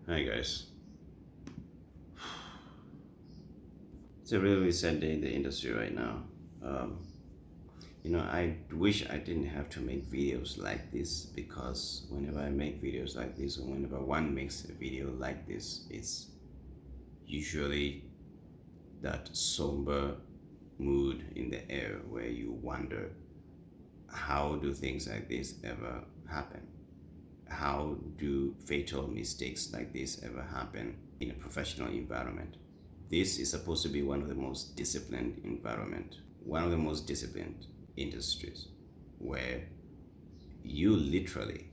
Hi guys. It's a really sad day in the industry right now. Um, I wish I didn't have to make videos like this because whenever I make videos like this, or whenever one makes a video like this, it's usually that somber mood in the air where you wonder, how do things like this ever happen? How do fatal mistakes like this ever happen in a professional environment? This is supposed to be one of the most disciplined environment, one of the most disciplined industries where you literally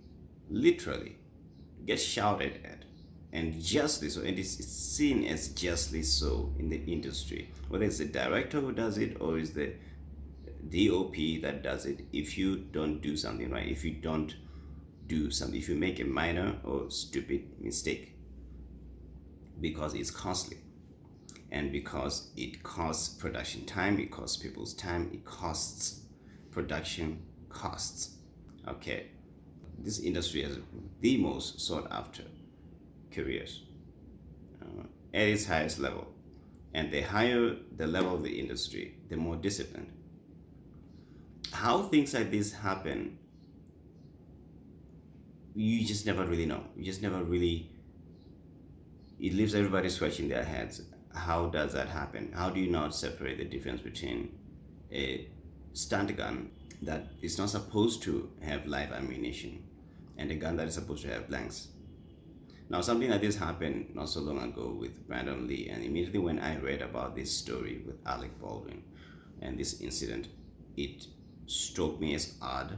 get shouted at, and justly so, and it's seen as justly so in the industry, whether it's the director who does it or is the DOP that does it. If you don't do something right, if you don't do something, if you make a minor or stupid mistake, because it's costly, and because it costs production time, it costs people's time, it costs production costs. Okay, this industry has the most sought after careers at its highest level, and the higher the level of the industry, the more disciplined. How things like this happen, you just never really know. You just never really. It leaves everybody scratching their heads. How does that happen? How do you not separate the difference between a stunt gun that is not supposed to have live ammunition and a gun that is supposed to have blanks? Now, something like this happened not so long ago with Brandon Lee, and immediately when I read about this story with Alec Baldwin and this incident, it struck me as odd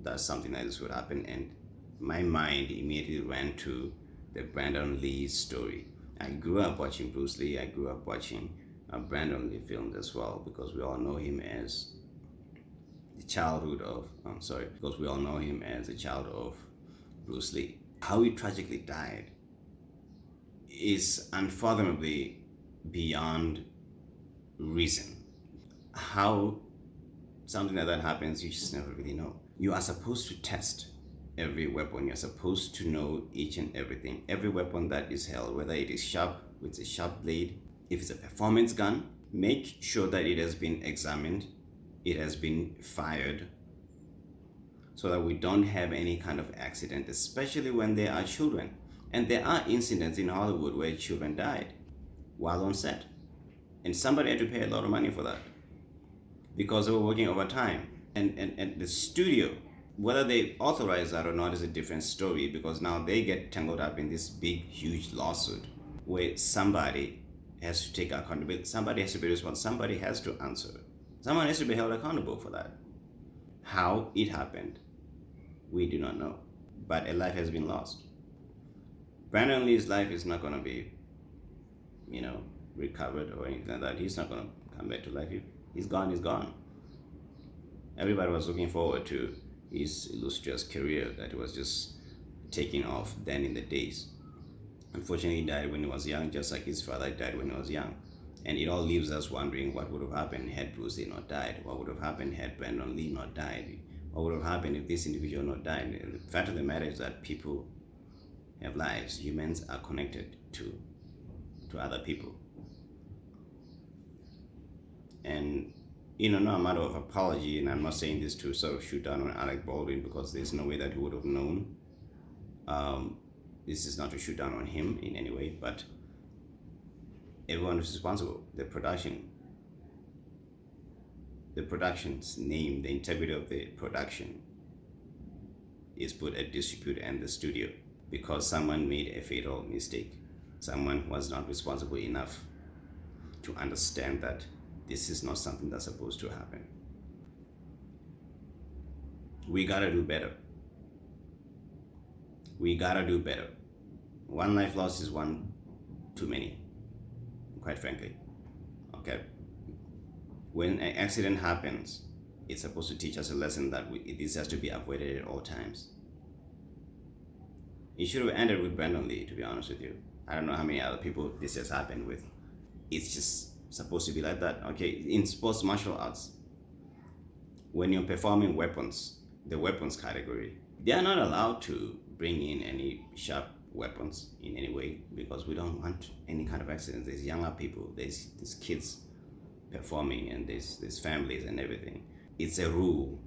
that something like this would happen, and my mind immediately ran to the Brandon Lee story. I grew up watching Bruce Lee. I grew up watching Brandon Lee films as well, because we all know him as the childhood of. I'm sorry, because we all know him as the child of Bruce Lee. How he tragically died is unfathomably beyond reason. How something like that happens, you just never really know. You are supposed to test every weapon. You're supposed to know each and everything. Every weapon that is held, whether it is sharp with a sharp blade, if it's a performance gun, make sure that it has been examined, it has been fired, so that we don't have any kind of accident, especially when there are children. And there are incidents in Hollywood where children died while on set, and somebody had to pay a lot of money for that because they were working overtime. And the studio, whether they authorize that or not is a different story, because now they get tangled up in this big, huge lawsuit where somebody has to take accountability, somebody has to be responsible, somebody has to answer, someone has to be held accountable for that. How it happened, we do not know, but a life has been lost. Brandon Lee's life is not going to be, recovered or anything like that. He's not going to come back to life. He's gone, he's gone. Everybody was looking forward to his illustrious career that was just taking off then in the days. Unfortunately, he died when he was young, just like his father died when he was young. And it all leaves us wondering what would have happened had Bruce Lee not died. What would have happened had Brandon Lee not died? What would have happened if this individual not died? The fact of the matter is that people have lives. Humans are connected to other people. And no matter of apology, and I'm not saying this to sort of shoot down on Alec Baldwin, because there's no way that he would have known. This is not to shoot down on him in any way, but everyone is responsible. The production's name, the integrity of the production is put at disrepute, and the studio, because someone made a fatal mistake. Someone was not responsible enough to understand that this is not something that's supposed to happen. We gotta do better. We gotta do better. One life lost is one too many, quite frankly. Okay? When an accident happens, it's supposed to teach us a lesson that this has to be avoided at all times. It should have ended with Brandon Lee, to be honest with you. I don't know how many other people this has happened with. It's just supposed to be like that. Okay, in sports martial arts, when you're performing weapons, the weapons category, they are not allowed to bring in any sharp weapons in any way, because we don't want any kind of accidents. There's younger people, there's kids performing, and there's families and everything. It's a rule.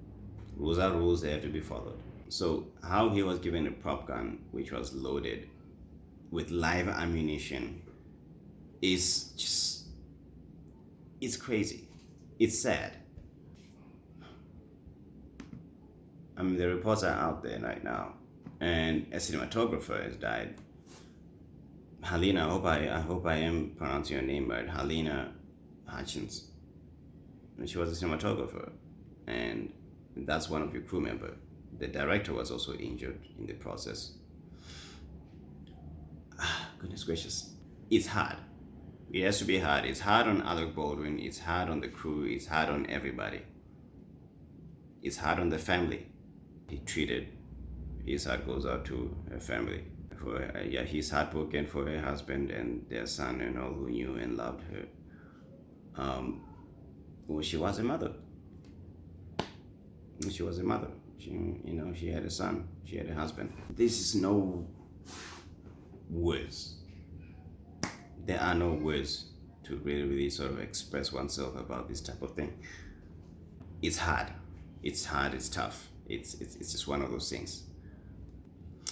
Rules are rules, they have to be followed. So how he was given a prop gun which was loaded with live ammunition is just, it's crazy. It's sad. I mean, the reports are out there right now, and a cinematographer has died. Halyna, I hope I am pronouncing your name right. Halyna Hutchins. And she was a cinematographer, and that's one of your crew members. The director was also injured in the process. Goodness gracious, it's hard. It has to be hard. It's hard on Alec Baldwin. It's hard on the crew. It's hard on everybody. It's hard on the family. He treated. His heart goes out to her family. Yeah, he's heartbroken for her husband and their son and all who knew and loved her. Well, she was a mother. She was a mother. She had a son. She had a husband. This is no words. There are no words to really sort of express oneself about this type of thing. It's hard. It's hard. It's tough. It's just one of those things.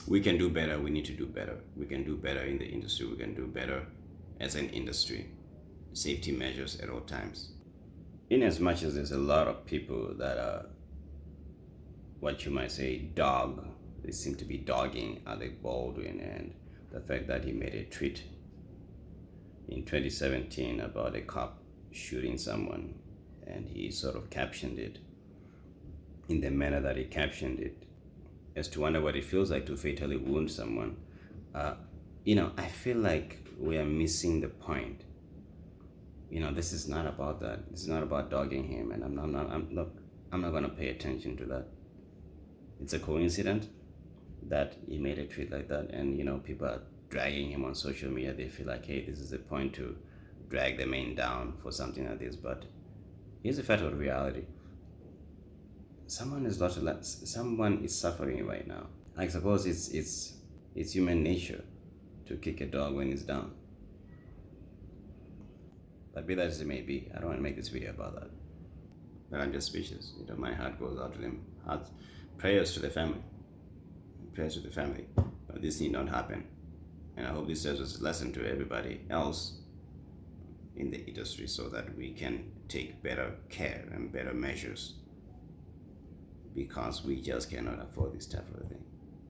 We can do better. We need to do better. We can do better in the industry. We can do better as an industry. Safety measures at all times. In as much as there's a lot of people that are, what you might say, they seem to be dogging Alec Baldwin and the fact that he made a tweet in 2017 about a cop shooting someone, and he sort of captioned it in the manner that he captioned it, as to wonder what it feels like to fatally wound someone. I feel like we are missing the point. This is not about that. This is not about dogging him, and I'm not going to pay attention to that. It's a coincidence that he made a tweet like that, and people are dragging him on social media. They feel like, hey, this is the point to drag the man down for something like this. But here's the fact of reality. Someone is suffering right now. I suppose it's human nature to kick a dog when it's down. But be that as it may be, I don't want to make this video about that. But I'm just speechless. My heart goes out to them. Prayers to the family. Prayers to the family. But this need not happen. And I hope this serves as a lesson to everybody else in the industry, so that we can take better care and better measures, because we just cannot afford this type of thing.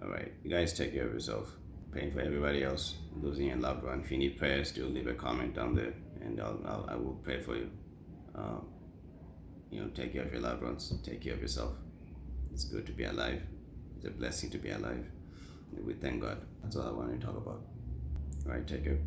Alright, you guys take care of yourself. Praying for everybody else losing a loved one. If you need prayers, do leave a comment down there, and I will pray for you. Take care of your loved ones. Take care of yourself. It's good to be alive. It's a blessing to be alive. We thank God. That's all I wanted to talk about. Alright, take care.